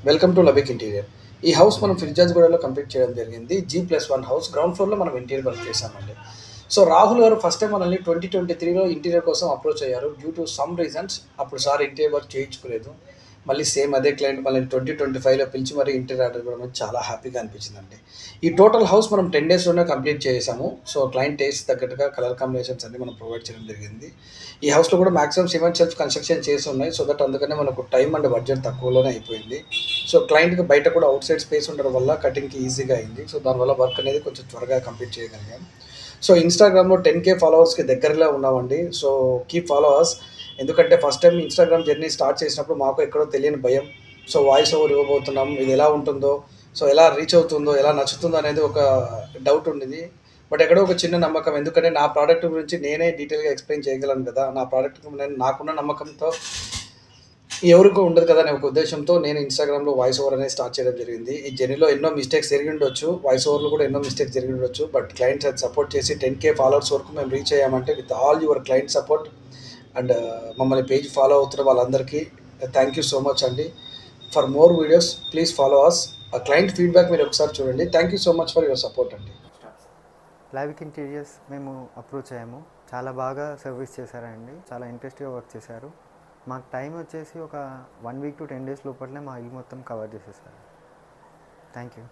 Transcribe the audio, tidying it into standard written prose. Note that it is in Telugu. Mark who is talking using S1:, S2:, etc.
S1: Welcome to Lavik interior. ఈ హౌస్ మనం ఫిర్జాజ్గూడలో కంప్లీట్ చేయడం జరిగింది. G+1 హౌస్ గ్రౌండ్ ఫ్లోర్‌లో మనం ఇంటీరియర్ వర్క్ చేశామండి. సో, రాహుల్ గారు ఫస్ట్ టైమ్ మనల్ని 2023లో ఇంటీరియర్ కోసం అప్రోచ్ అయ్యారు. డ్యూ టు సమ్ రీజన్స్ అప్పుడు సార్ ఇంటీరియర్ వర్క్ చేయించుకోలేదు. మళ్ళీ సేమ్ అదే క్లయింట్ మళ్ళీ 2025లో పిలిచి మరి ఇంటీరియర్ ఆర్డర్ ఇవ్వడం అనేది చాలా హ్యాపీగా అనిపించిందండి. ఈ టోటల్ హౌస్ మనం 10 డేస్‌లోనే కంప్లీట్ చేసేసాము. సో, క్లయింట్ టేస్ట్ తగ్గట్టుగా కలర్ కాంబినేషన్స్ అన్నీ మనం ప్రొవైడ్ చేయడం జరిగింది. ఈ హౌస్‌లో కూడా మాక్సిమం సిమెంట్ సెల్ఫ్ కన్‌స్ట్రక్షన్ చేసి ఉన్నాయి. సో దట్ అందుకనే మనకు టైమ్ అండ్ బడ్జెట్ తక్కువలోనే అయిపోయింది. సో, క్లయింట్‌కి బయట కూడా ఔట్‌సైడ్ స్పేస్ ఉండడం వల్ల కటింగ్‌కి ఈజీగా అయింది. సో, దానివల్ల వర్క్ అనేది కొంచెం త్వరగా కంప్లీట్ చేయగలిగాం. సో, ఇన్‌స్టాగ్రామ్‌లో 10,000 ఫాలోవర్స్‌కి దగ్గరలో ఉన్నామండి. So, keep follow us. ఎందుకంటే first time Instagram journey start చేసినప్పుడు మాకు ఎక్కడో తెలియని భయం. సో, వాయిస్ ఓవర్ ఇవ్వబోతున్నాం. ఇది ఎలా ఉంటుందో, సో, ఎలా రీచ్ అవుతుందో, ఎలా నచ్చుతుందో అనేది ఒక డౌట్ ఉండిద్ది. బట్ ఎక్కడో ఒక చిన్న నమ్మకం. ఎందుకంటే నా ప్రోడక్ట్ గురించి నేనే డీటెయిల్‌గా ఎక్స్‌ప్లెయిన్ చేయగలను కదా! నా ప్రోడక్ట్‌కి నేను నాకున్న నమ్మకంతో ఎవరికీ ఉండదు కదా అనే ఒక ఉద్దేశ్యంతో నేను ఇన్‌స్టాగ్రామ్‌లో వాయిస్ ఓవర్ అనేది స్టార్ట్ చేయడం జరిగింది. ఈ జర్నీలో ఎన్నో మిస్టేక్స్ జరిగిండొచ్చు. వాయిస్ ఓవర్‌లో కూడా ఎన్నో మిస్టేక్స్ జరిగిండొచ్చు. బట్ క్లయింట్స్ అది సపోర్ట్ చేసి 10,000 ఫాలోవర్స్ వరకు మేము రీచ్ అయ్యామంటే with all your client support and మమ్మల్ని పేజ్ ఫాలో అవుతున్న వాళ్ళందరికీ థ్యాంక్ యూ సో మచ్ అండి. For more videos please follow us. ఆ క్లయింట్ ఫీడ్‌బ్యాక్ మీరు ఒకసారి చూడండి. Thank you so much for your support అండి.
S2: లావిక్ ఇంటీరియర్స్ మేము అప్రోచ్ అయ్యాము. చాలా బాగా సర్వీస్ చేశారండి. చాలా ఇంట్రెస్ట్‌గా వర్క్ చేశారు. మాకు టైం వచ్చేసి ఒక 1 వీక్ టు 10 డేస్ లోపలనే మా ఇల్లు మొత్తం కవర్ చేసేసారు. Thank you.